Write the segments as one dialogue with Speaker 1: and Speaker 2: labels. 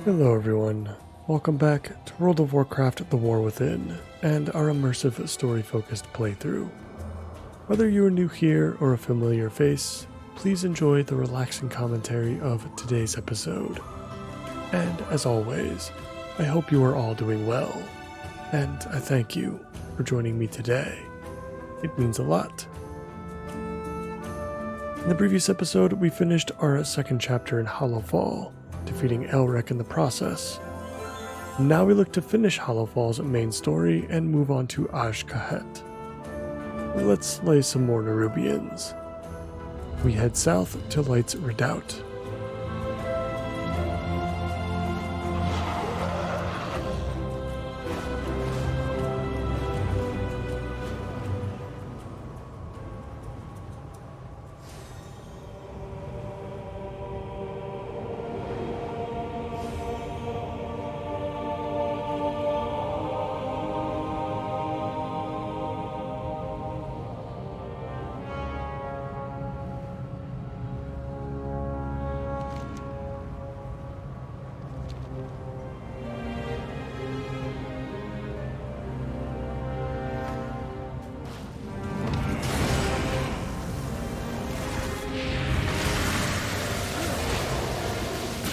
Speaker 1: Hello everyone, welcome back to World of Warcraft The War Within, and our immersive story-focused playthrough. Whether you are new here or a familiar face, please enjoy the relaxing commentary of today's episode. And as always, I hope you are all doing well, and I thank you for joining me today. It means a lot. In the previous episode, we finished our second chapter in Hollowfall, defeating Elric in the process. Now we look to finish Hollowfall's main story and move on to Azj-Kahet. Let's slay some more Nerubians. We head south to Light's Redoubt.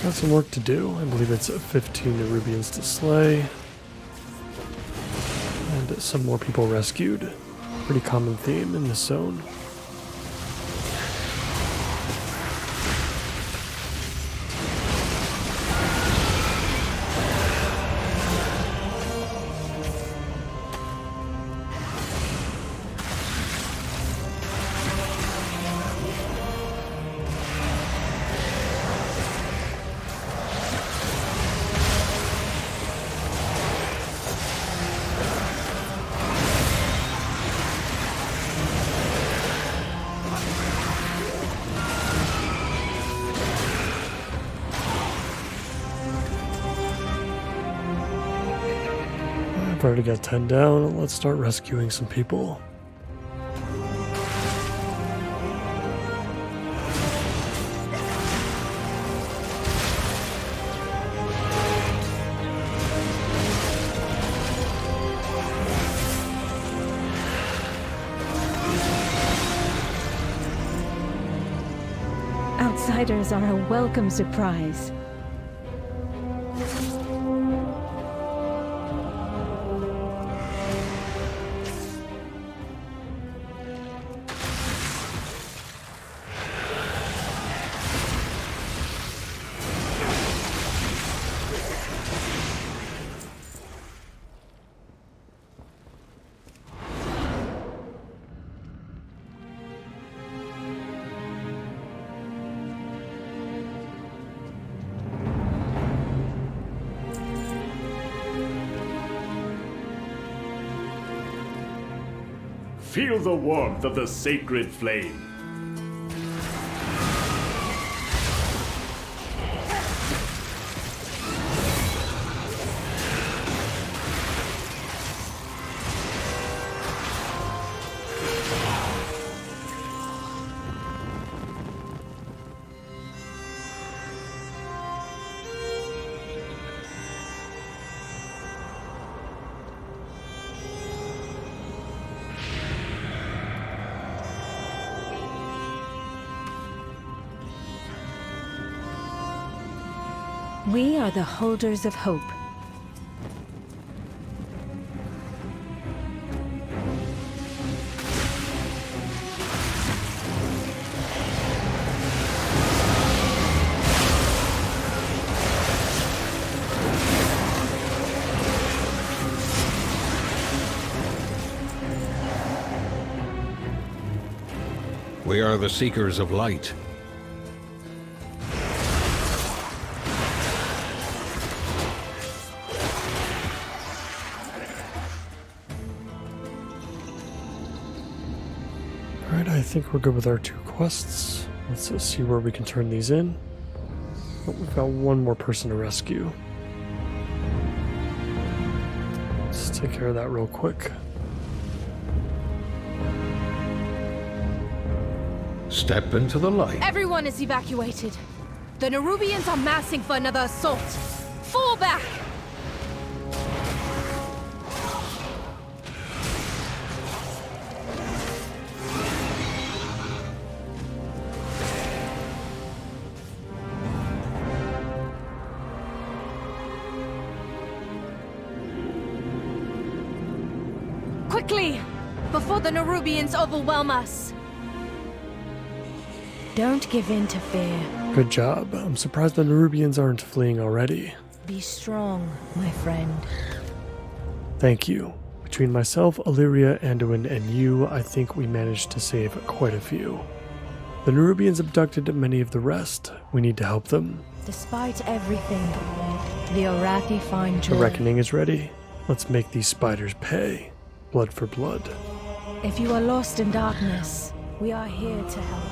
Speaker 1: Got some work to do. I believe it's 15 Nerubians to slay. And some more people rescued. Pretty common theme in this zone. I've already got 10 down. Let's start rescuing some people.
Speaker 2: Outsiders are a welcome surprise.
Speaker 3: Feel the warmth of the sacred flame.
Speaker 2: We are the holders of hope.
Speaker 4: We are the Seekers of Light.
Speaker 1: Alright, I think we're good with our 2 quests. Let's see where we can turn these in. Oh, we've got one more person to rescue. Let's take care of that real quick.
Speaker 4: Step into the light.
Speaker 5: Everyone is evacuated. The Nerubians are massing for another assault. Fall back! Quickly! Before the Nerubians overwhelm us!
Speaker 2: Don't give in to fear.
Speaker 1: Good job. I'm surprised the Nerubians aren't fleeing already.
Speaker 2: Be strong, my friend.
Speaker 1: Thank you. Between myself, Illyria, Anduin, and you, I think we managed to save quite a few. The Nerubians abducted many of the rest. We need to help them.
Speaker 2: Despite everything, the Arathi find
Speaker 1: The
Speaker 2: joy.
Speaker 1: reckoning is ready. Let's make these spiders pay. Blood for blood.
Speaker 2: If you are lost in darkness, we are here to help.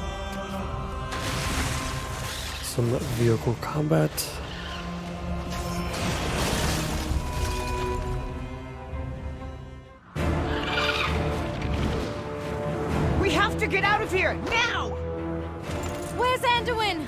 Speaker 1: Some vehicle combat.
Speaker 6: We have to get out of here, now!
Speaker 5: Where's Anduin?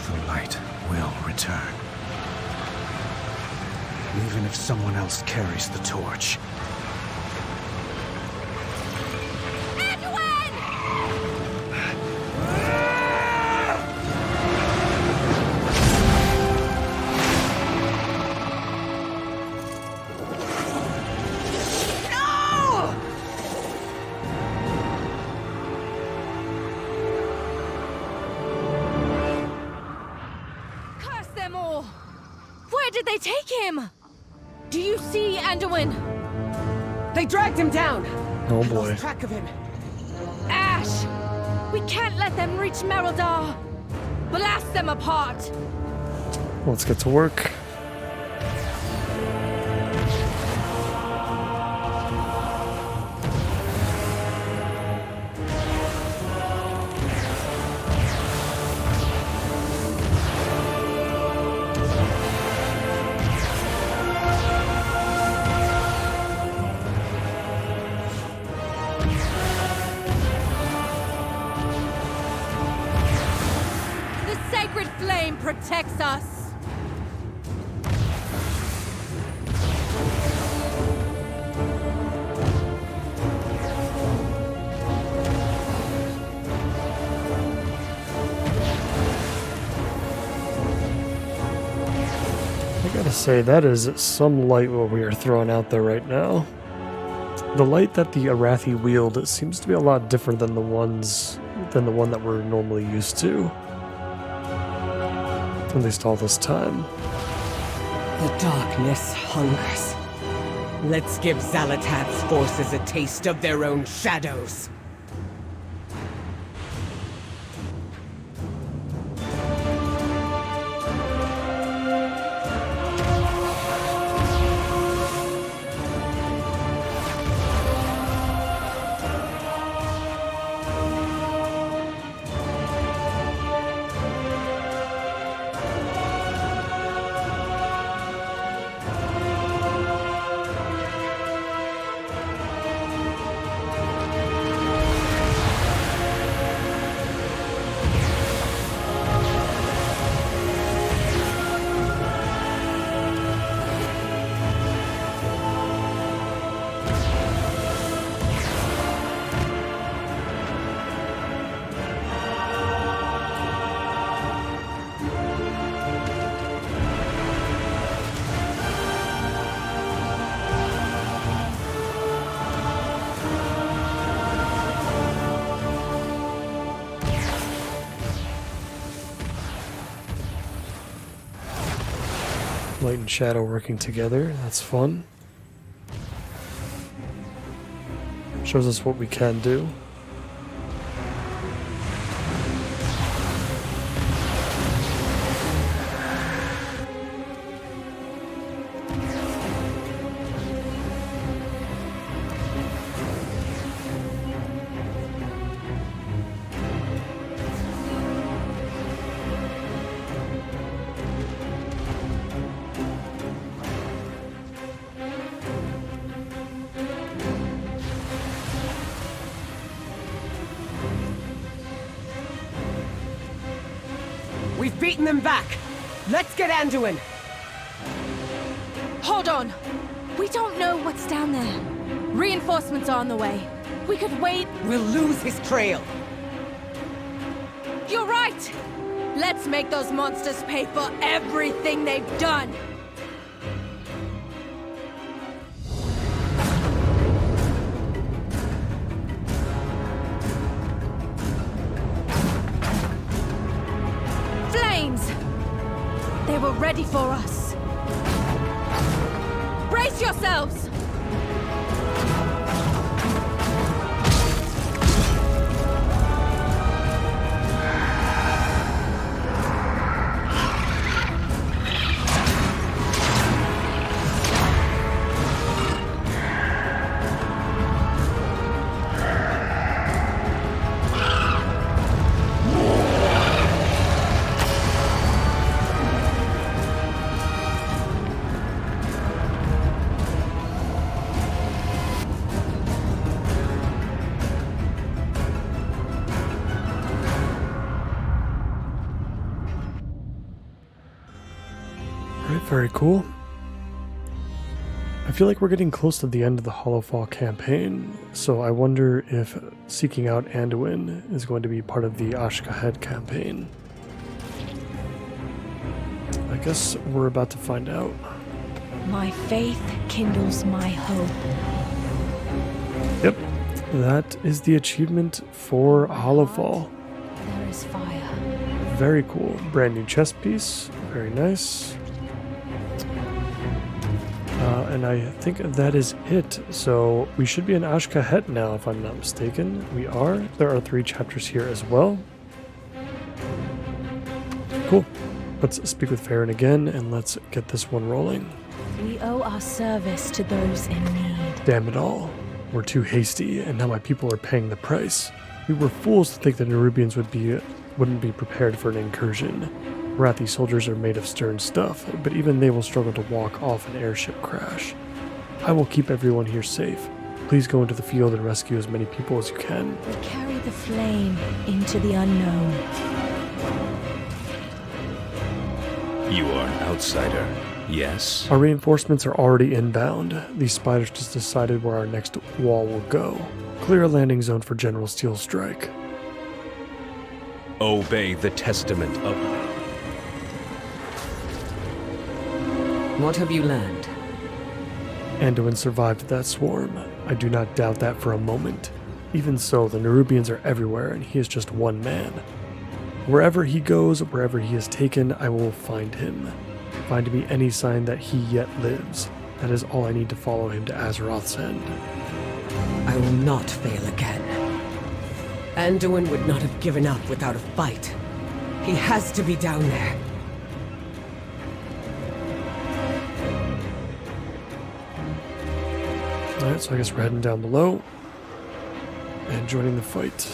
Speaker 7: The light will return. Even if someone else carries the torch.
Speaker 5: Curse them all! Where did they take him? Do you see Anduin?
Speaker 6: They dragged him down!
Speaker 1: Oh
Speaker 6: I
Speaker 1: boy.
Speaker 6: lost track of him.
Speaker 5: Ash! We can't let them reach Mereldar! Blast them apart!
Speaker 1: Let's get to work.
Speaker 5: The sacred flame protects us!
Speaker 1: I gotta say, that is some light what we are throwing out there right now. The light that the Arathi wield seems to be a lot different than the one that we're normally used to. At least all this time.
Speaker 6: The darkness hungers. Let's give Xalatath's forces a taste of their own shadows.
Speaker 1: Light and shadow working together. That's fun. Shows us what we can do.
Speaker 6: We've beaten them back. Let's get Anduin.
Speaker 5: Hold on. We don't know what's down there. Reinforcements are on the way. We could wait.
Speaker 6: We'll lose his trail.
Speaker 5: You're right! Let's make those monsters pay for everything they've done! Flames! They were ready for us. Brace yourselves!
Speaker 1: Very cool. I feel like we're getting close to the end of the Hollowfall campaign, so I wonder if seeking out Anduin is going to be part of the Ashkahed campaign. I guess we're about to find out.
Speaker 2: My faith kindles my hope.
Speaker 1: Yep, that is the achievement for Hollowfall.
Speaker 2: There is fire.
Speaker 1: Very cool. Brand new chest piece. Very nice. And I think that is it. So we should be in Ashkahet now, if I'm not mistaken. We are. There are 3 chapters here as well. Cool. Let's speak with Farron again, and let's get this one rolling.
Speaker 2: We owe our service to those in need.
Speaker 1: Damn it all. We're too hasty, and now my people are paying the price. We were fools to think the Nerubians wouldn't be prepared for an incursion. Wrathy soldiers are made of stern stuff, but even they will struggle to walk off an airship crash. I will keep everyone here safe. Please go into the field and rescue as many people as you can.
Speaker 2: We carry the flame into the unknown.
Speaker 8: You are an outsider, yes?
Speaker 1: Our reinforcements are already inbound. These spiders just decided where our next wall will go. Clear a landing zone for General Steel Strike.
Speaker 8: Obey the testament of...
Speaker 6: What have you learned?
Speaker 1: Anduin survived that swarm. I do not doubt that for a moment. Even so, the Nerubians are everywhere, and he is just one man. Wherever he goes, wherever he is taken, I will find him. Find me any sign that he yet lives. That is all I need to follow him to Azeroth's end.
Speaker 6: I will not fail again. Anduin would not have given up without a fight. He has to be down there.
Speaker 1: Alright, so I guess we're heading down below and joining the fight.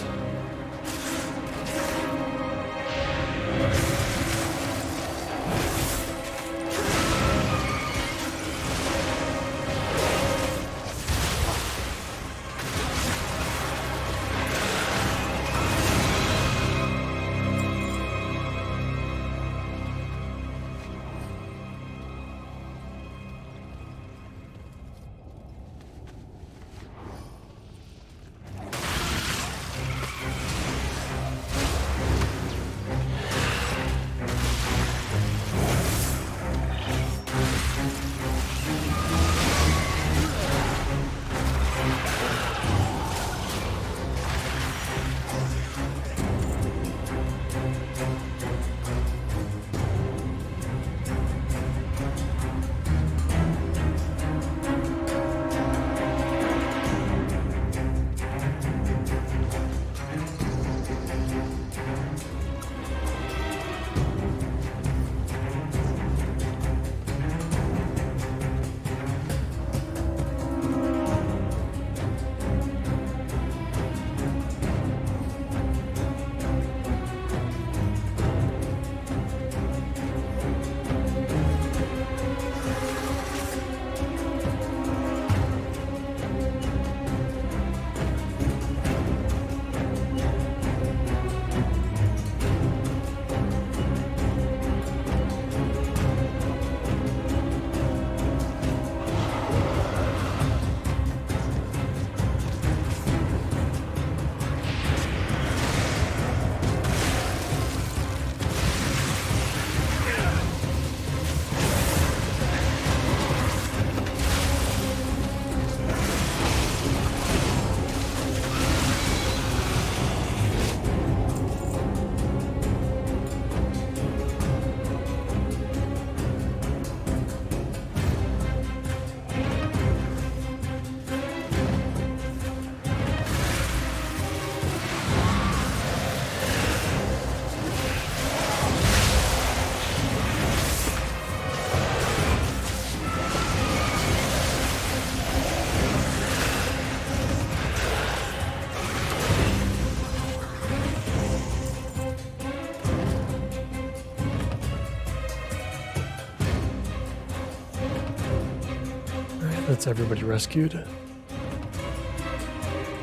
Speaker 1: That's everybody rescued.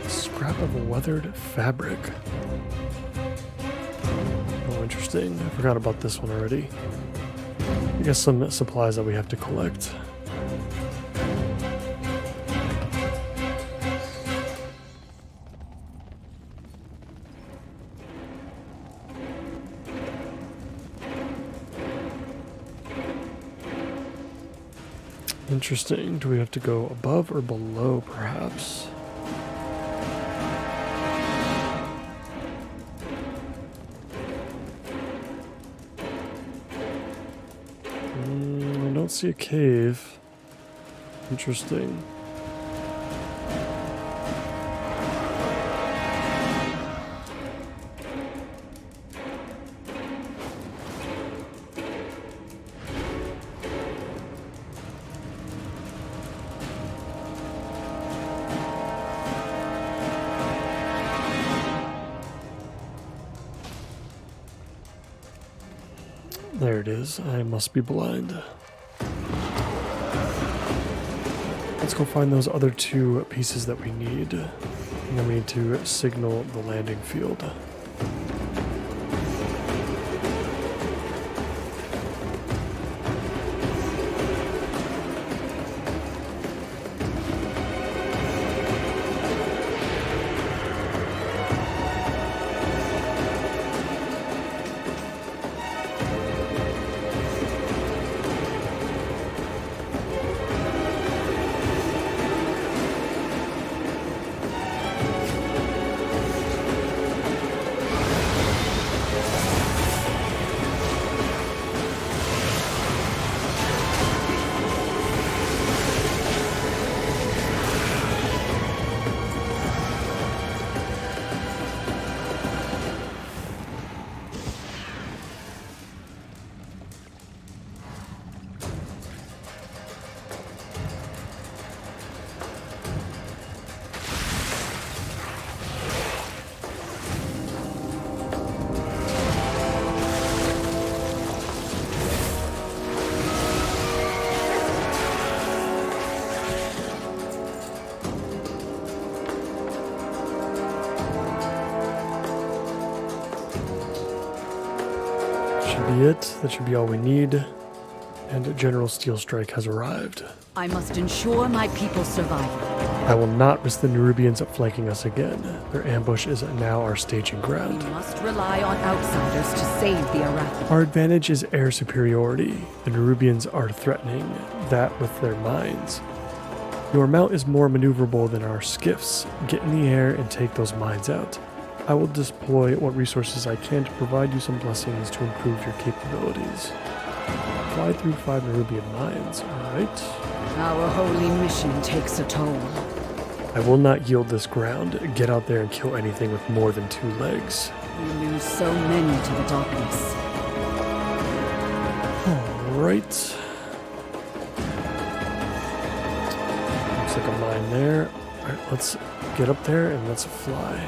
Speaker 1: Scrap of a weathered fabric. Oh, interesting. I forgot about this one already. I guess some supplies that we have to collect. Interesting. Do we have to go above or below, perhaps? I don't see a cave. Interesting. There it is. I must be blind. Let's go find those other two pieces that we need. And then we need to signal the landing field. It. That should be all we need. And General Steel Strike has arrived.
Speaker 2: I must ensure my people's survival.
Speaker 1: I will not risk the Nerubians flanking us again. Their ambush is now our staging
Speaker 2: We
Speaker 1: ground.
Speaker 2: must rely on outsiders to save the Arathi.
Speaker 1: Our advantage is air superiority. The Nerubians are threatening that with their mines. Your mount is more maneuverable than our skiffs. Get in the air and take those mines out. I will deploy what resources I can to provide you some blessings to improve your capabilities. Fly through 5 Nerubian mines, alright?
Speaker 2: Our holy mission takes a toll.
Speaker 1: I will not yield this ground. Get out there and kill anything with more than 2 legs.
Speaker 2: We lose so many to the darkness.
Speaker 1: Alright. Looks like a mine there. Alright, let's get up there and let's fly.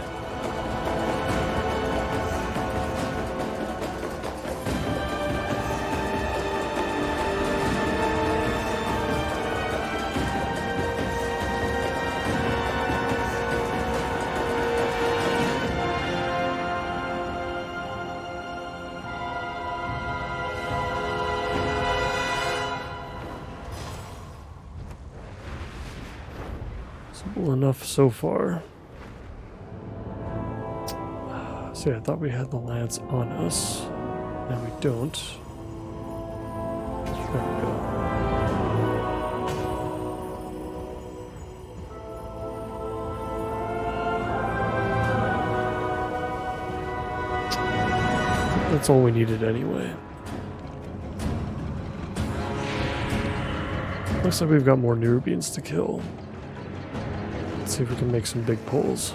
Speaker 1: Simple enough so far. See, I thought we had the lance on us. Now we don't. There we go. That's all we needed anyway. Looks like we've got more Nerubians to kill. Let's see if we can make some big pulls.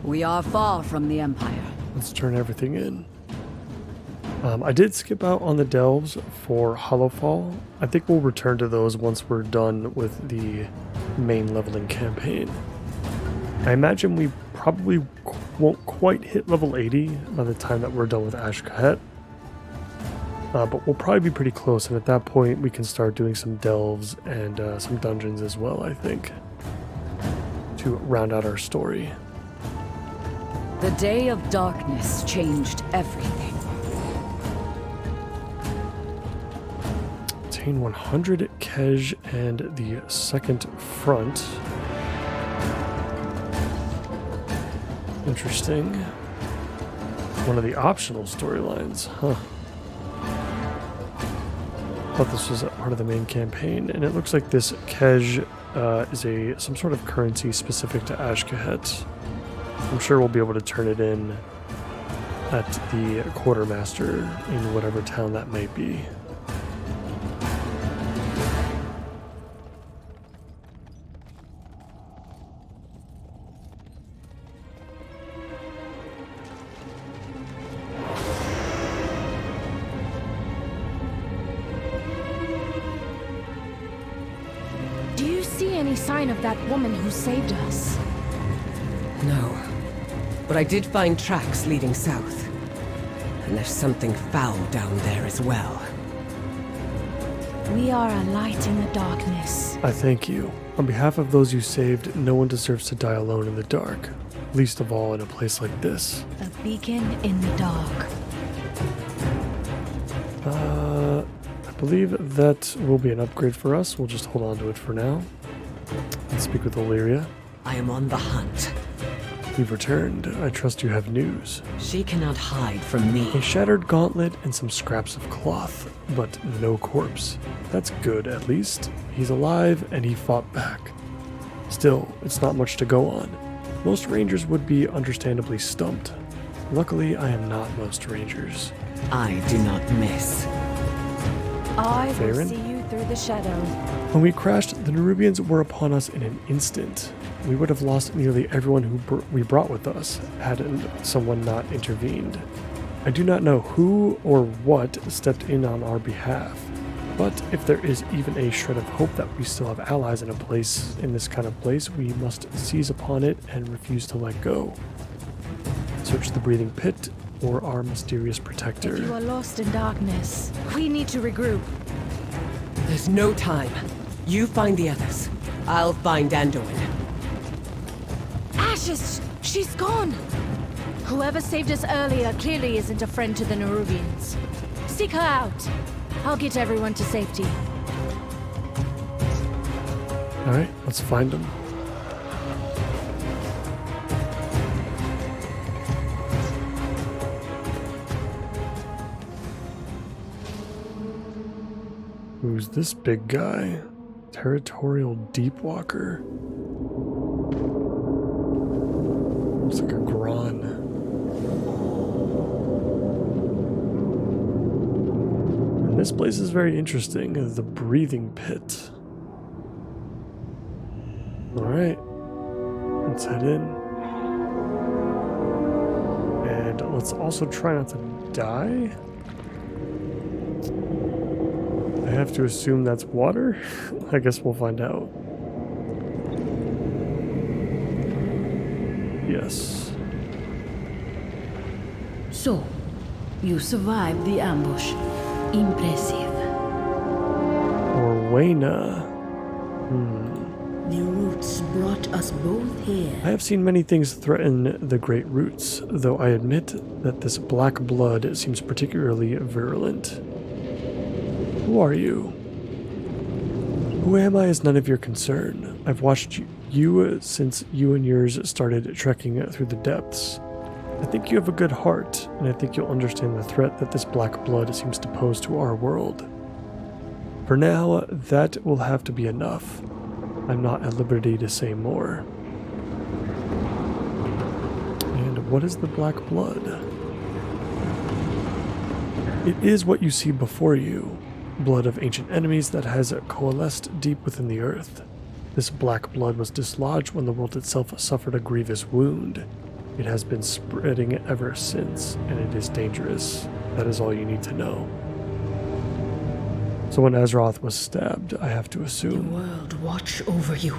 Speaker 9: We are far from the Empire.
Speaker 1: Let's turn everything in. I did skip out on the delves for Hollowfall. I think we'll return to those once we're done with the main leveling campaign. I imagine we probably won't quite hit level 80 by the time that we're done with Ash-Kahet. But we'll probably be pretty close, and at that point we can start doing some delves and some dungeons as well, I think, to round out our story.
Speaker 9: The Day of Darkness changed everything.
Speaker 1: Obtain 100 Kej and the second front. Interesting. One of the optional storylines, huh? Thought this was a part of the main campaign, and it looks like this Kej is some sort of currency specific to Ash-Kahet. I'm sure we'll be able to turn it in at the quartermaster in whatever town that may be.
Speaker 5: Do you see any sign of that woman who saved us?
Speaker 6: No. But I did find tracks leading south. And there's something foul down there as well.
Speaker 5: We are a light in the darkness.
Speaker 1: I thank you. On behalf of those you saved, no one deserves to die alone in the dark. Least of all in a place like this.
Speaker 5: A beacon in the dark.
Speaker 1: I believe that will be an upgrade for us. We'll just hold on to it for now. Let's speak with Illyria.
Speaker 6: I am on the hunt.
Speaker 1: You've returned. I trust you have news.
Speaker 6: She cannot hide from me.
Speaker 1: A shattered gauntlet and some scraps of cloth, but no corpse. That's good, at least. He's alive and he fought back. Still, it's not much to go on. Most rangers would be understandably stumped. Luckily, I am not most rangers.
Speaker 6: I do not miss.
Speaker 5: I will
Speaker 1: Farron?
Speaker 5: see you through the shadow.
Speaker 1: When we crashed, the Nerubians were upon us in an instant. We would have lost nearly everyone who we brought with us, had someone not intervened. I do not know who or what stepped in on our behalf, but if there is even a shred of hope that we still have allies in this kind of place, we must seize upon it and refuse to let go. Search the breathing pit or our mysterious protector.
Speaker 5: If you are lost in darkness, we need to regroup.
Speaker 6: There's no time. You find the others. I'll find Anduin.
Speaker 5: Ashes! She's gone! Whoever saved us earlier clearly isn't a friend to the Nerubians. Seek her out. I'll get everyone to safety.
Speaker 1: Alright, let's find them. Who's this big guy? Territorial Deepwalker. Looks like a Gron. And this place is very interesting. The breathing pit. Alright. Let's head in. And let's also try not to die. I have to assume that's water? I guess we'll find out. Yes.
Speaker 10: So, you survived the ambush. Impressive.
Speaker 1: Orwena.
Speaker 10: The roots brought us both here.
Speaker 1: I have seen many things threaten the great roots, though I admit that this black blood seems particularly virulent. Who are you? Who am I is none of your concern. I've watched you since you and yours started trekking through the depths. I think you have a good heart, and I think you'll understand the threat that this black blood seems to pose to our world. For now, that will have to be enough. I'm not at liberty to say more. And what is the black blood? It is what you see before you. Blood of ancient enemies that has coalesced deep within the earth. This black blood was dislodged when the world itself suffered a grievous wound. It has been spreading ever since, and it is dangerous. That is all you need to know. So when Azeroth was stabbed, I have to
Speaker 10: The
Speaker 1: assume.
Speaker 10: world watch over you.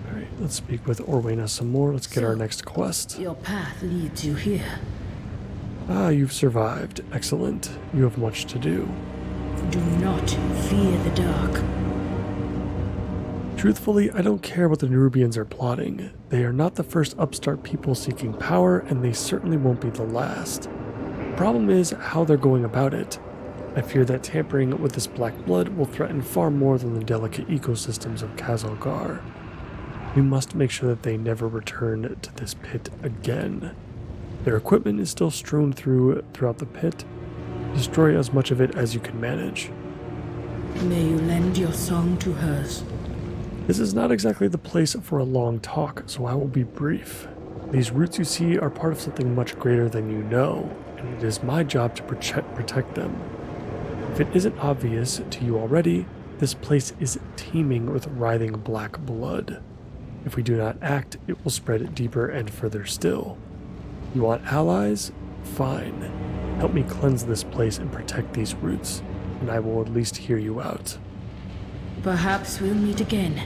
Speaker 1: Alright, let's speak with Orwena some more. Let's get our next quest.
Speaker 10: Your path leads you here.
Speaker 1: Ah, you've survived. Excellent. You have much to do.
Speaker 10: Do not fear the dark.
Speaker 1: Truthfully, I don't care what the Nerubians are plotting. They are not the first upstart people seeking power, and they certainly won't be the last. The problem is how they're going about it. I fear that tampering with this black blood will threaten far more than the delicate ecosystems of Kazalgar. We must make sure that they never return to this pit again. Their equipment is still strewn throughout the pit. Destroy as much of it as you can manage.
Speaker 10: May you lend your song to hers.
Speaker 1: This is not exactly the place for a long talk, so I will be brief. These roots you see are part of something much greater than you know, and it is my job to protect them. If it isn't obvious to you already, this place is teeming with writhing black blood. If we do not act, it will spread deeper and further still. You want allies? Fine. Help me cleanse this place and protect these roots, and I will at least hear you out.
Speaker 10: Perhaps we'll meet again.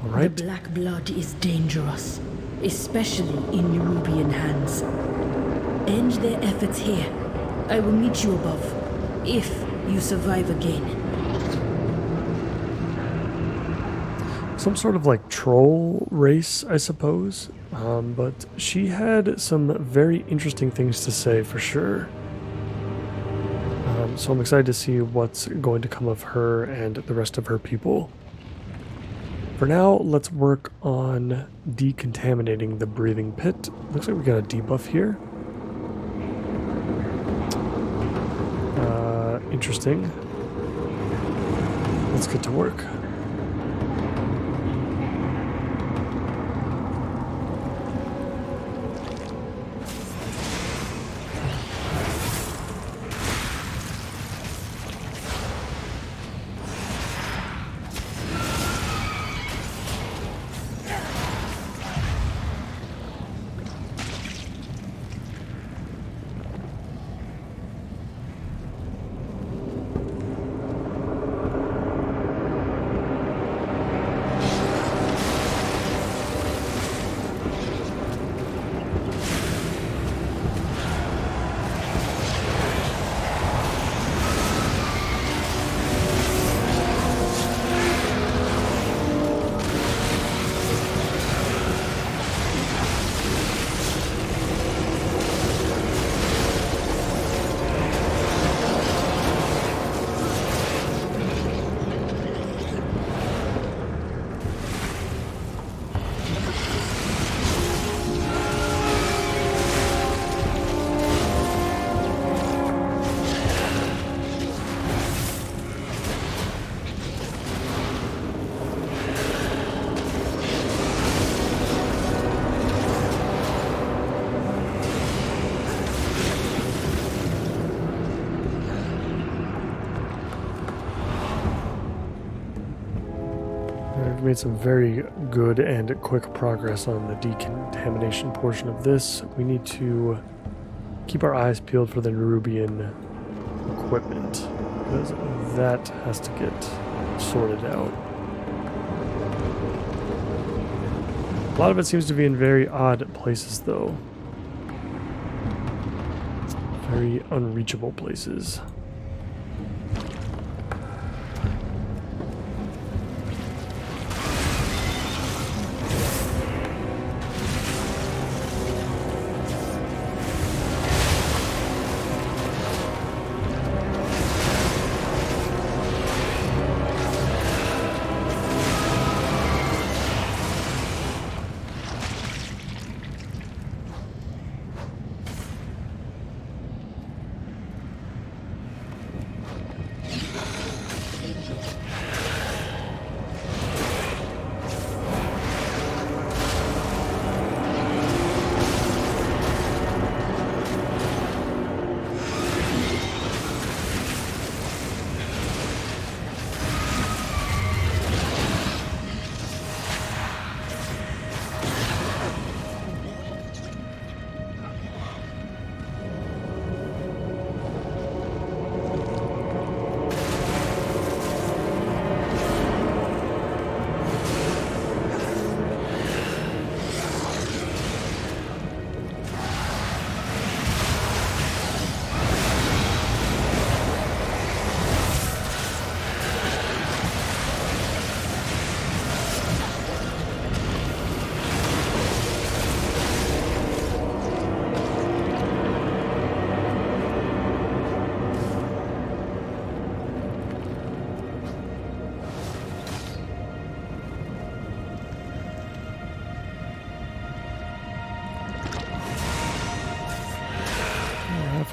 Speaker 1: All right?
Speaker 10: The black blood is dangerous, especially in Nerubian hands. End their efforts here. I will meet you above, if you survive again.
Speaker 1: Some sort of like troll race, I suppose. But she had some very interesting things to say for sure. So I'm excited to see what's going to come of her and the rest of her people. For now, let's work on decontaminating the breathing pit. Looks like we got a debuff here. Interesting. Let's get to work. We've made some very good and quick progress on the decontamination portion of this. We need to keep our eyes peeled for the Nerubian equipment, because that has to get sorted out. A lot of it seems to be in very odd places, though. Very unreachable places.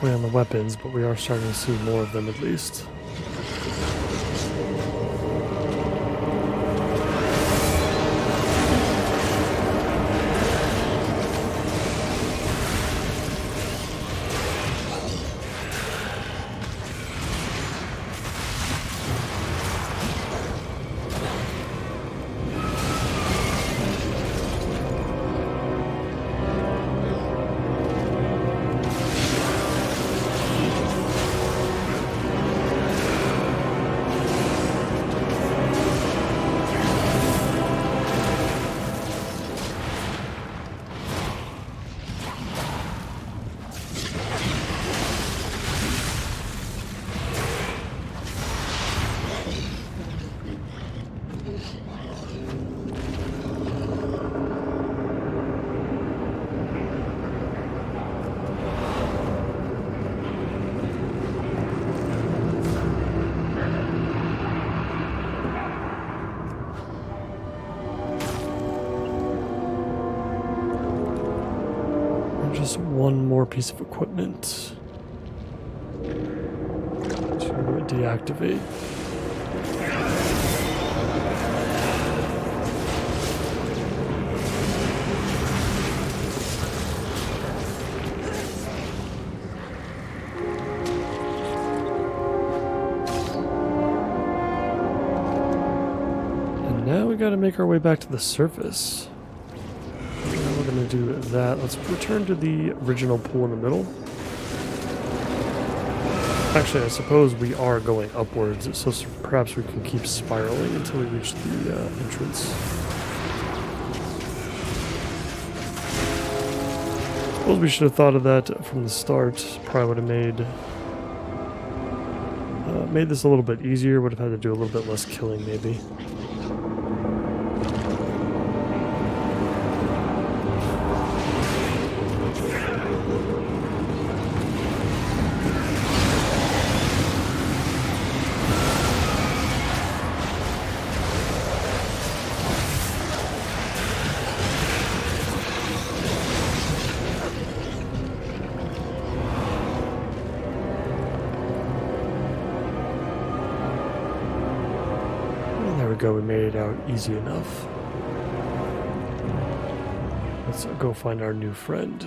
Speaker 1: halfway on the weapons, but we are starting to see more of them at least. Just one more piece of equipment to deactivate. And now we gotta make our way back to the surface. Going to do that. Let's return to the original pool in the middle. Actually, I suppose we are going upwards, so perhaps we can keep spiraling until we reach the entrance. I suppose we should have thought of that from the start. Probably would have made this a little bit easier. Would have had to do a little bit less killing, maybe. We made it out easy enough. Let's go find our new friend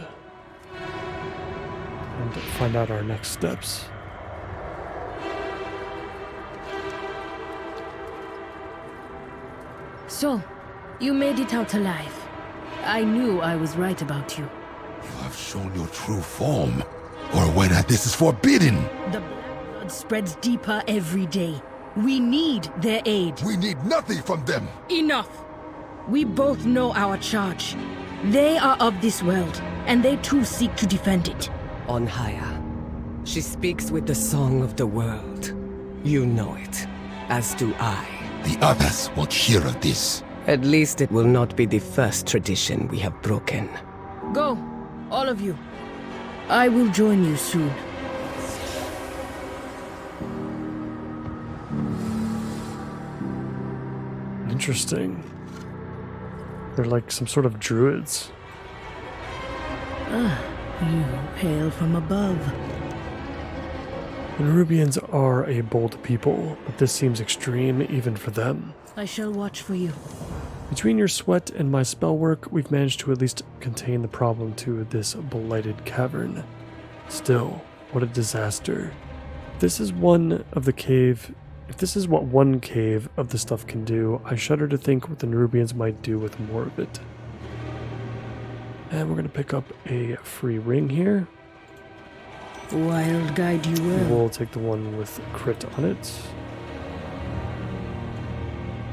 Speaker 1: and find out our next steps.
Speaker 10: So, you made it out alive. I knew I was right about you.
Speaker 11: You have shown your true form, or whether this is forbidden.
Speaker 10: The black blood spreads deeper every day. We need their aid.
Speaker 11: We need nothing from them.
Speaker 10: Enough! We both know our charge. They are of this world, and they too seek to defend it.
Speaker 6: On higher. She speaks with the song of the world. You know it, as do I.
Speaker 11: The others won't hear of this.
Speaker 6: At least it will not be the first tradition we have broken.
Speaker 10: Go, all of you. I will join you soon.
Speaker 1: Interesting. They're like some sort of druids.
Speaker 10: You hail from above.
Speaker 1: The Nerubians are a bold people, but this seems extreme even for them.
Speaker 10: I shall watch for you.
Speaker 1: Between your sweat and my spell work, we've managed to at least contain the problem to this blighted cavern. Still, what a disaster. If this is what one cave of the stuff can do, I shudder to think what the Nerubians might do with more of it. And we're going to pick up a free ring here.
Speaker 10: Wild guide you will.
Speaker 1: We'll take the one with crit on it.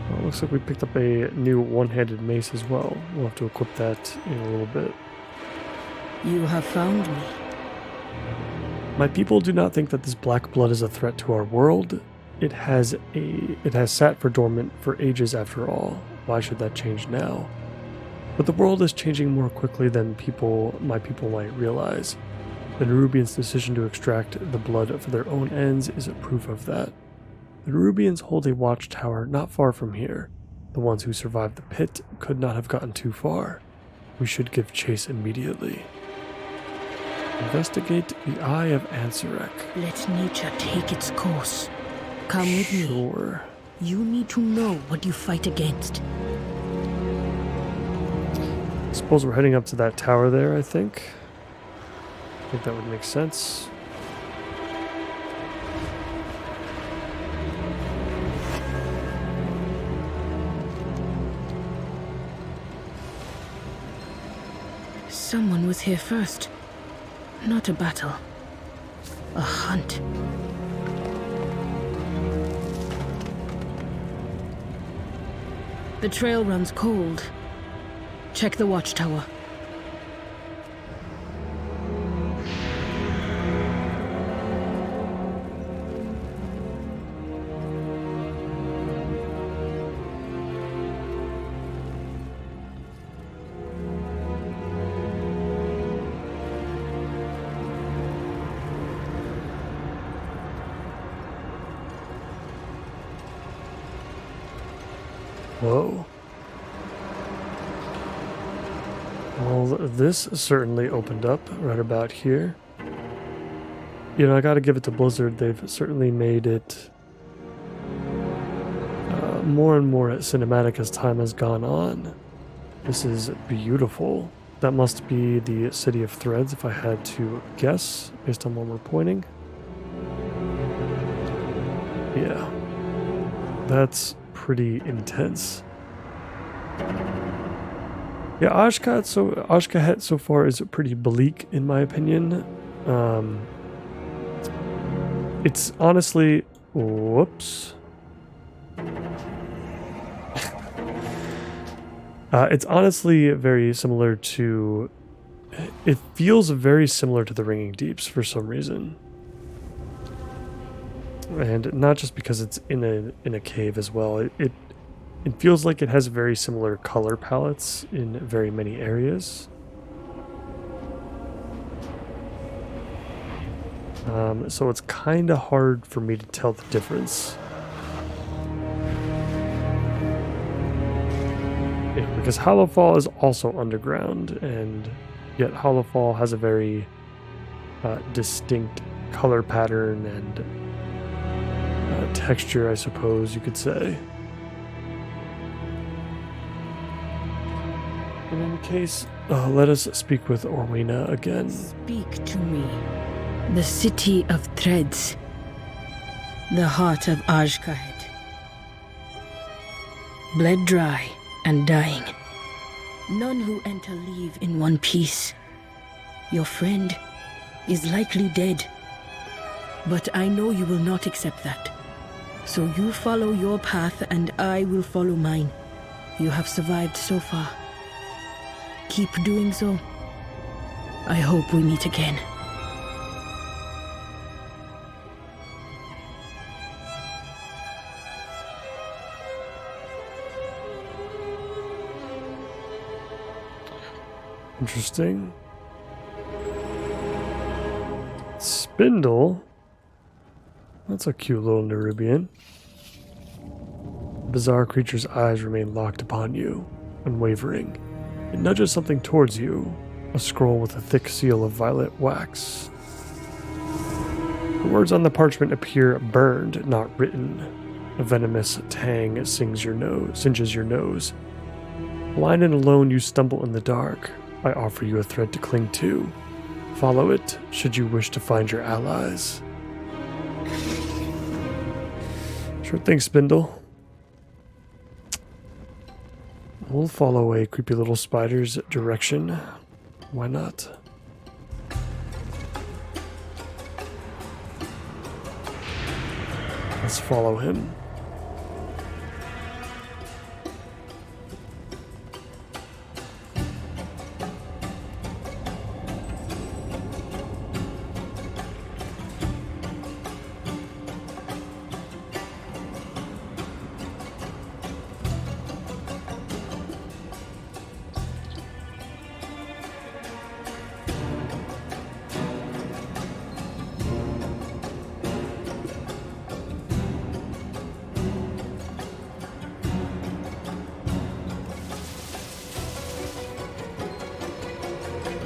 Speaker 1: Well, it looks like we picked up a new one-handed mace as well. We'll have to equip that in a little bit.
Speaker 10: You have found me.
Speaker 1: My people do not think that this black blood is a threat to our world. It has sat for dormant for ages after all. Why should that change now? But the world is changing more quickly than my people might realize. The Nerubians' decision to extract the blood for their own ends is a proof of that. The Nerubians hold a watchtower not far from here. The ones who survived the pit could not have gotten too far. We should give chase immediately. Investigate the Eye of Ansarek.
Speaker 10: Let nature take its course. Come with me.
Speaker 1: Sure.
Speaker 10: You need to know what you fight against.
Speaker 1: Suppose we're heading up to that tower there, I think. I think that would make sense.
Speaker 10: Someone was here first. Not a battle. A hunt. The trail runs cold. Check the watchtower.
Speaker 1: Whoa. Well, this certainly opened up right about here. You know, I gotta give it to Blizzard. They've certainly made it more and more cinematic as time has gone on. This is beautiful. That must be the City of Threads, if I had to guess, based on where we're pointing. Yeah. That's pretty intense. Yeah, Ashkahet so far is pretty bleak in my opinion. It's honestly, whoops. It's honestly very similar to. It feels very similar to the Ringing Deeps for some reason. And not just because it's in a cave as well. It feels like it has very similar color palettes in very many areas. So it's kind of hard for me to tell the difference. Yeah, because Hollowfall is also underground, and yet Hollowfall has a very distinct color pattern and texture, I suppose you could say. In any case, let us speak with Orwena again.
Speaker 10: Speak to me. The City of Threads. The heart of Ashkahet. Bled dry and dying. None who enter leave in one piece. Your friend is likely dead. But I know you will not accept that. So you follow your path and I will follow mine. You have survived so far. Keep doing so. I hope we meet again.
Speaker 1: Interesting. Spindle? That's a cute little Nerubian. The bizarre creature's eyes remain locked upon you, unwavering. It nudges something towards you, a scroll with a thick seal of violet wax. The words on the parchment appear burned, not written. A venomous tang singes your nose. Blind and alone, you stumble in the dark. I offer you a thread to cling to. Follow it, should you wish to find your allies. Sure thing, Spindle. We'll follow a creepy little spider's direction. Why not? Let's follow him.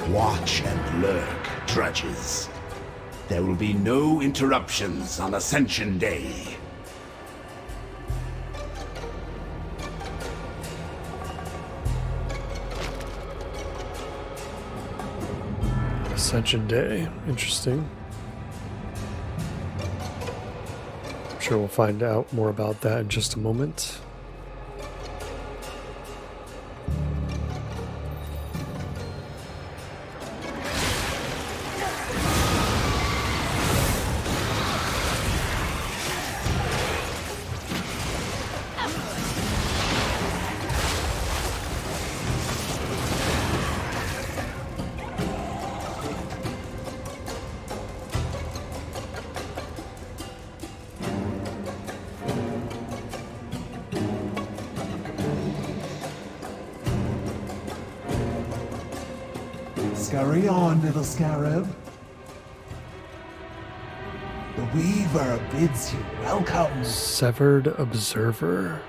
Speaker 11: Watch and lurk,
Speaker 3: trudges. There will be no interruptions on Ascension Day.
Speaker 1: Ascension Day. Interesting. I'm sure we'll find out more about that in just a moment.
Speaker 12: Scurry on, little scarab. The Weaver bids you welcome.
Speaker 1: Severed Observer.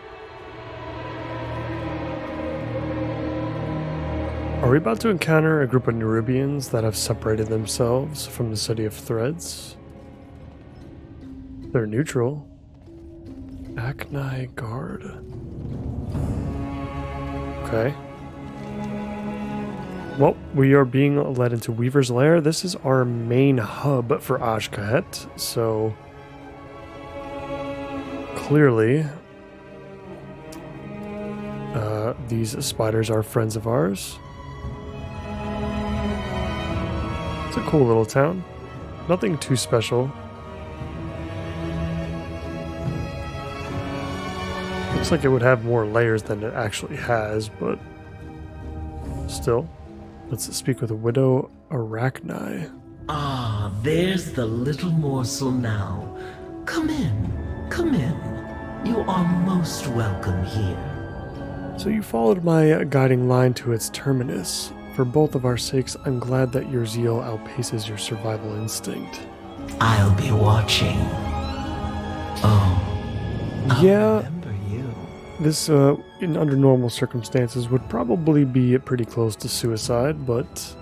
Speaker 1: Are we about to encounter a group of Nerubians that have separated themselves from the City of Threads? They're neutral. Achnai Guard. Okay. Well, we are being led into Weaver's Lair. This is our main hub for Azj-Kahet, so clearly these spiders are friends of ours. It's a cool little town. Nothing too special. Looks like it would have more layers than it actually has, but still. Let's speak with a Widow Arachni.
Speaker 13: Ah, there's the little morsel now. Come in, come in. You are most welcome here.
Speaker 1: So you followed my guiding line to its terminus. For both of our sakes, I'm glad that your zeal outpaces your survival instinct.
Speaker 13: I'll be watching. Oh,
Speaker 1: yeah. This, under normal circumstances, would probably be pretty close to suicide, but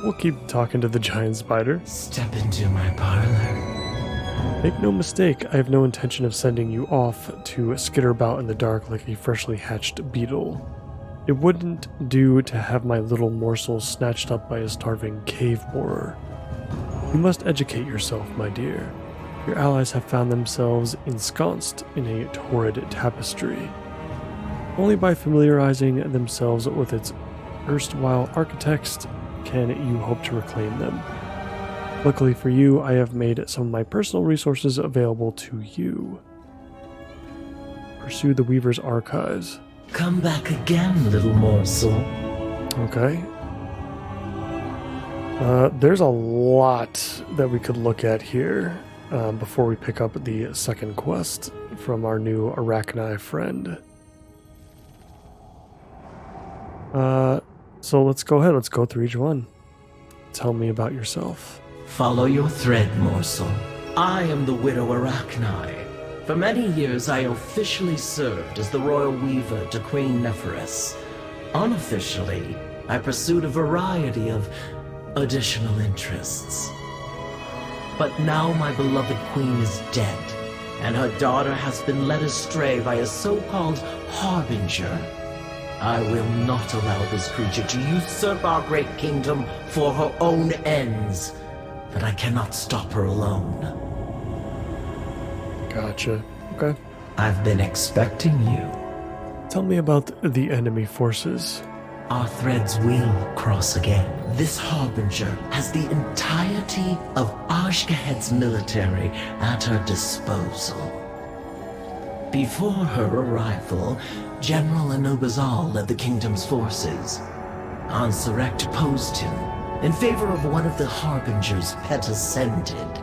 Speaker 1: we'll keep talking to the giant spider.
Speaker 13: Step into my parlor.
Speaker 1: Make no mistake, I have no intention of sending you off to skitter about in the dark like a freshly hatched beetle. It wouldn't do to have my little morsel snatched up by a starving cave borer. You must educate yourself, my dear. Your allies have found themselves ensconced in a torrid tapestry. Only by familiarizing themselves with its erstwhile architects can you hope to reclaim them. Luckily for you, I have made some of my personal resources available to you. Pursue the Weaver's archives.
Speaker 13: Come back again, little morsel.
Speaker 1: Okay. There's a lot that we could look at here. Before we pick up the second quest from our new Arachni friend. So let's go ahead, let's go through each one. Tell me about yourself.
Speaker 13: Follow your thread, morsel. I am the Widow Arachni. For many years I officially served as the Royal Weaver to Queen Neferis. Unofficially, I pursued a variety of additional interests. But now my beloved queen is dead, and her daughter has been led astray by a so-called harbinger. I will not allow this creature to usurp our great kingdom for her own ends, but I cannot stop her alone.
Speaker 1: Gotcha. Okay.
Speaker 13: I've been expecting you.
Speaker 1: Tell me about the enemy forces.
Speaker 13: Our threads will cross again. This harbinger has the entirety of Azj-Kahet's military at her disposal. Before her arrival, General Anub'Azal led the kingdom's forces. Ansarek deposed him in favor of one of the harbinger's pet ascended.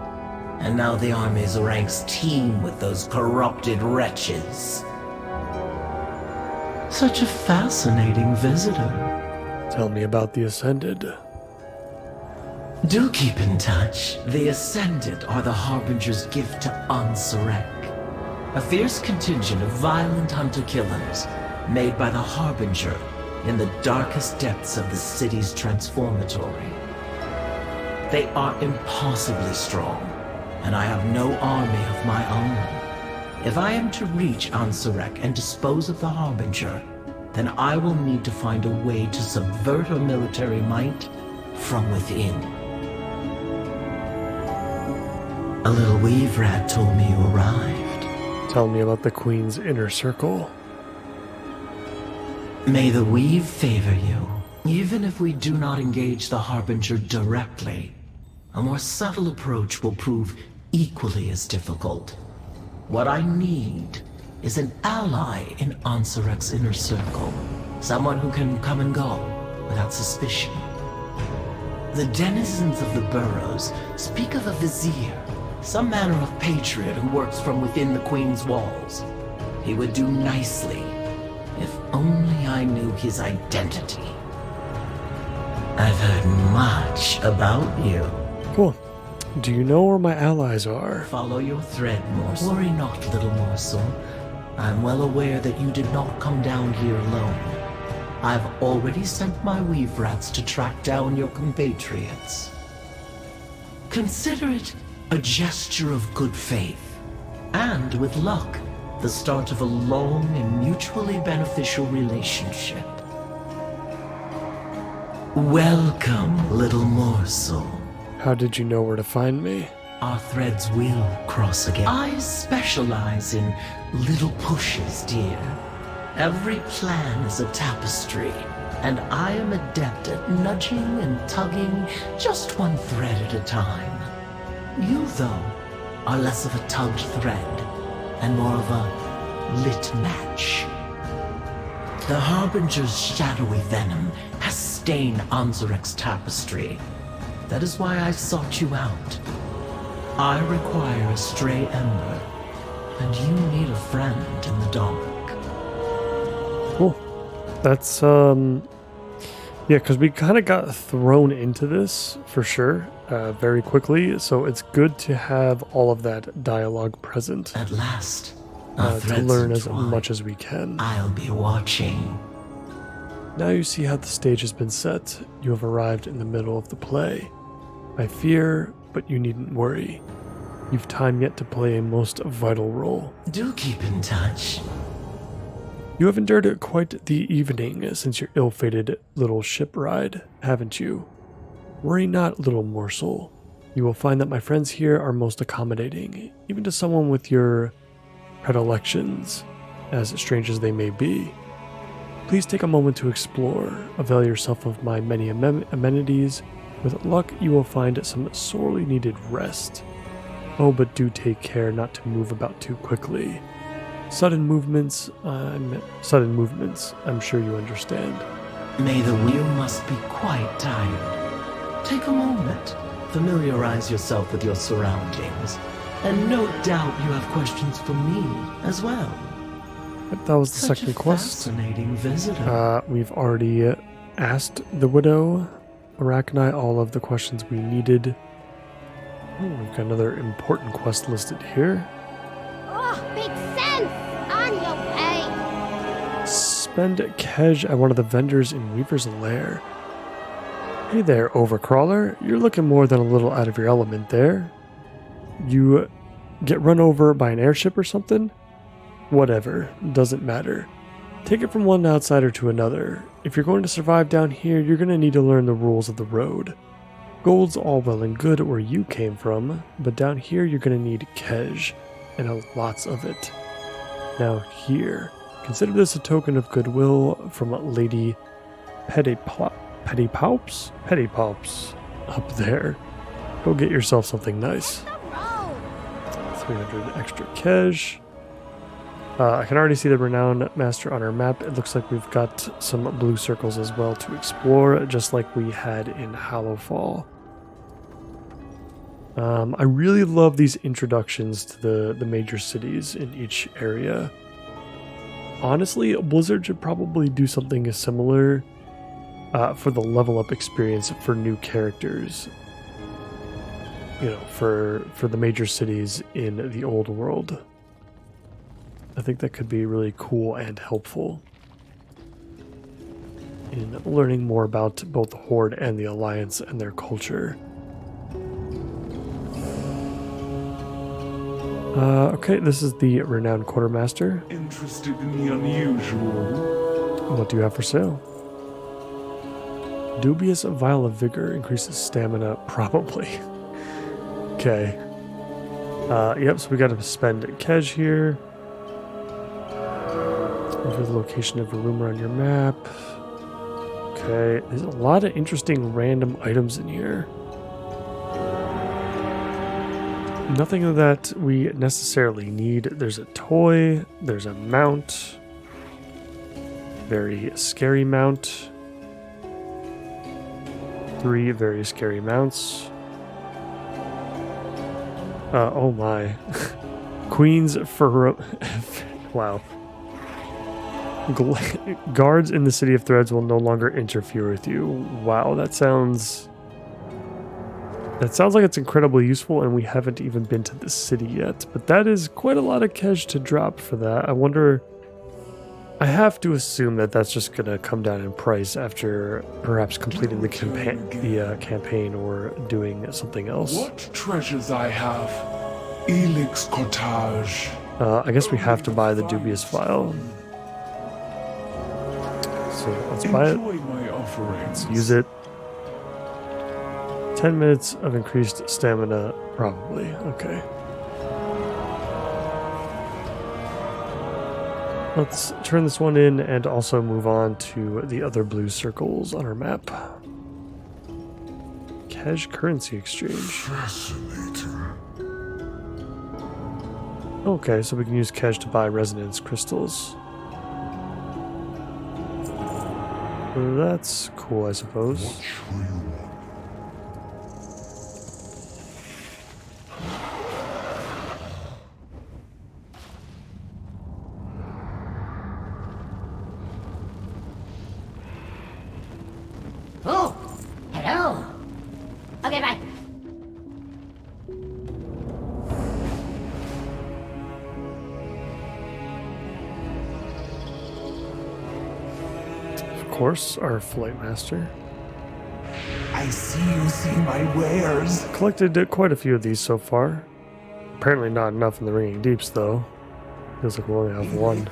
Speaker 13: And now the army's ranks teem with those corrupted wretches. Such a fascinating visitor.
Speaker 1: Tell me about the Ascended.
Speaker 13: Do keep in touch. The Ascended are the Harbinger's gift to Ansarek, a fierce contingent of violent hunter-killers made by the Harbinger in the darkest depths of the city's transformatory. They are impossibly strong, and I have no army of my own. If I am to reach Ansurek and dispose of the Harbinger, then I will need to find a way to subvert her military might from within. A little weave rat told me you arrived.
Speaker 1: Tell me about the Queen's inner circle.
Speaker 13: May the weave favor you. Even if we do not engage the Harbinger directly, a more subtle approach will prove equally as difficult. What I need is an ally in Ansurek's inner circle. Someone who can come and go without suspicion. The denizens of the burrows speak of a vizier, some manner of patriot who works from within the Queen's walls. He would do nicely, if only I knew his identity. I've heard much about you.
Speaker 1: Cool. Do you know where my allies are?
Speaker 13: Follow your thread, Morsel. Worry not, little Morsel. I'm well aware that you did not come down here alone. I've already sent my weave rats to track down your compatriots. Consider it a gesture of good faith, and with luck, the start of a long and mutually beneficial relationship. Welcome, little Morsel.
Speaker 1: How did you know where to find me?
Speaker 13: Our threads will cross again. I specialize in little pushes, dear. Every plan is a tapestry, and I am adept at nudging and tugging just one thread at a time. You, though, are less of a tugged thread, and more of a lit match. The Harbinger's shadowy venom has stained Anzurek's tapestry. That is why I sought you out. I require a stray ember, and you need a friend in the dark.
Speaker 1: Cool. That's, yeah, because we kind of got thrown into this, for sure, very quickly, so it's good to have all of that dialogue present.
Speaker 13: At last,
Speaker 1: to learn as much as we can.
Speaker 13: I'll be watching.
Speaker 1: Now you see how the stage has been set. You have arrived in the middle of the play. I fear, but you needn't worry. You've time yet to play a most vital role.
Speaker 13: Do keep in touch.
Speaker 1: You have endured quite the evening since your ill-fated little ship ride, haven't you? Worry not, little morsel. You will find that my friends here are most accommodating, even to someone with your predilections, as strange as they may be. Please take a moment to explore, avail yourself of my many amenities. With luck, you will find some sorely needed rest. Oh, but do take care not to move about too quickly. Sudden movements, I'm sure you understand.
Speaker 13: You must be quite tired. Take a moment, familiarize yourself with your surroundings, and no doubt you have questions for me as well.
Speaker 1: But that was the
Speaker 13: Such
Speaker 1: second
Speaker 13: a
Speaker 1: quest.
Speaker 13: Fascinating visitor.
Speaker 1: We've already asked the widow Arachni all of the questions we needed. Oh, we've got another important quest listed here.
Speaker 14: Oh, makes sense! On your way!
Speaker 1: Spend Kej at one of the vendors in Weaver's Lair. Hey there, Overcrawler. You're looking more than a little out of your element there. You get run over by an airship or something? Whatever, doesn't matter. Take it from one outsider to another. If you're going to survive down here, you're going to need to learn the rules of the road. Gold's all well and good where you came from, but down here you're going to need Kej, and lots of it. Now here, consider this a token of goodwill from Lady Pettypalps up there. Go get yourself something nice. 300 extra Kej. I can already see the Renowned Master on our map. It looks like we've got some blue circles as well to explore, just like we had in Hallowfall. I really love these introductions to the major cities in each area. Honestly, Blizzard should probably do something similar for the level up experience for new characters. You know, for the major cities in the old world. I think that could be really cool and helpful in learning more about both the Horde and the Alliance and their culture. Okay, this is the renowned quartermaster.
Speaker 15: Interested in the unusual?
Speaker 1: What do you have for sale? Dubious vial of vigor increases stamina, probably. Okay. Yep, so we got to spend Kej here. Enter the location of a room on your map. Okay, there's a lot of interesting random items in here. Nothing that we necessarily need. There's a toy, there's a mount. Very scary mount. 3 very scary mounts. Oh my. Queen's for wow. Guards in the City of Threads will no longer interfere with you. Wow, that sounds like it's incredibly useful, and we haven't even been to the city yet. But that is quite a lot of Kej to drop for that. I wonder. I have to assume that that's just going to come down in price after perhaps completing the campaign or doing something else.
Speaker 15: What treasures I have? Elix Cortage.
Speaker 1: I guess we have to buy the dubious vial. So let's buy it. Let's use it. 10 minutes of increased stamina, probably. Okay. Let's turn this one in and also move on to the other blue circles on our map. Kej currency exchange.
Speaker 11: Fascinating.
Speaker 1: Okay, so we can use Kej to buy resonance crystals. That's cool, I suppose.
Speaker 14: Oh, hello. Okay, bye.
Speaker 1: Of course, our flight master.
Speaker 12: I see you see my wares.
Speaker 1: Collected quite a few of these so far. Apparently not enough in the Ringing Deeps, though. Feels like we only have one.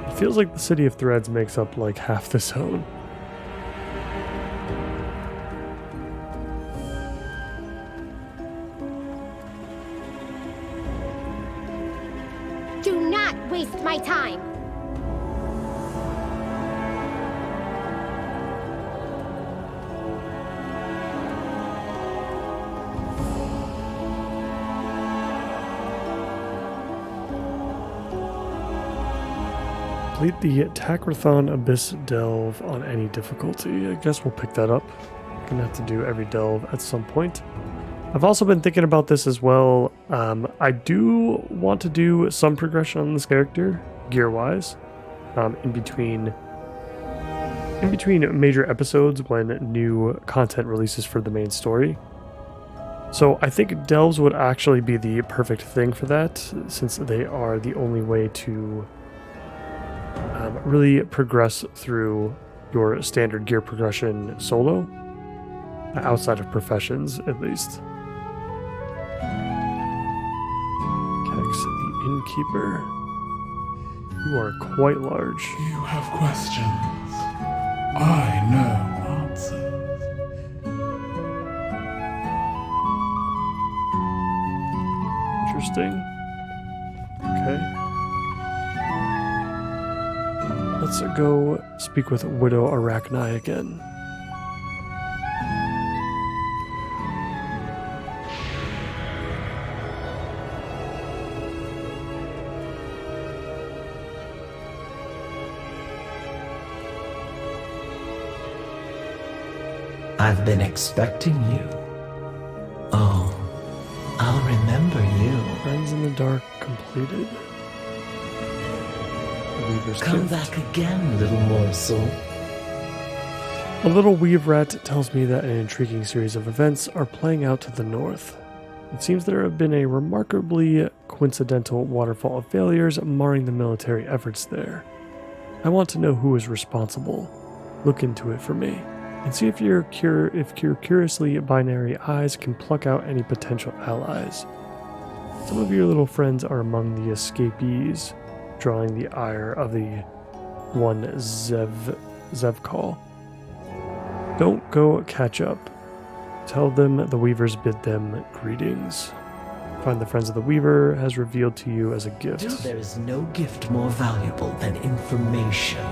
Speaker 1: It feels like the City of Threads makes up like half the zone.
Speaker 14: Do not waste my time.
Speaker 1: Complete the Takrathon Abyss Delve on any difficulty. I guess we'll pick that up. Gonna have to do every delve at some point. I've also been thinking about this as well. I do want to do some progression on this character, gear-wise, in between major episodes when new content releases for the main story. So I think delves would actually be the perfect thing for that, since they are the only way to really progress through your standard gear progression solo, outside of professions at least. Kex the Innkeeper. You are quite large.
Speaker 15: You have questions. I know answers.
Speaker 1: Interesting. Okay. Let's go speak with Widow Arachni again.
Speaker 13: I've been expecting you. Oh, I'll remember you.
Speaker 1: Friends in the Dark completed.
Speaker 13: Come back again, little morsel.
Speaker 1: A little weave rat tells me that an intriguing series of events are playing out to the north. It seems there have been a remarkably coincidental waterfall of failures marring the military efforts there. I want to know who is responsible. Look into it for me. and see if your curiously binary eyes can pluck out any potential allies. Some of your little friends are among the escapees, drawing the ire of the one Zevkal. Don't go catch up. Tell them the Weavers bid them greetings. Find the Friends of the Weaver has revealed to you as a gift.
Speaker 13: There is no gift more valuable than information,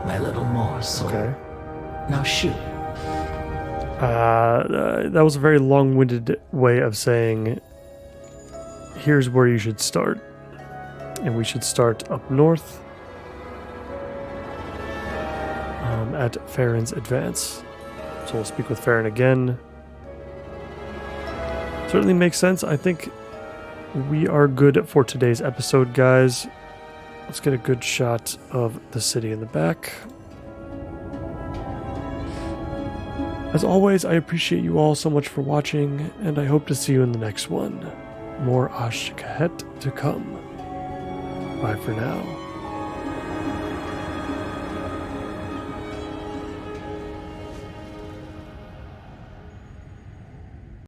Speaker 13: my little morsel.
Speaker 1: Okay.
Speaker 13: Now shoot.
Speaker 1: That was a very long-winded way of saying, here's where you should start. And we should start up north at Farron's Advance. So we'll speak with Farron again. Certainly makes sense. I think we are good for today's episode, guys. Let's get a good shot of the city in the back. As always, I appreciate you all so much for watching, and I hope to see you in the next one. More Ashkahet to come. Bye for now.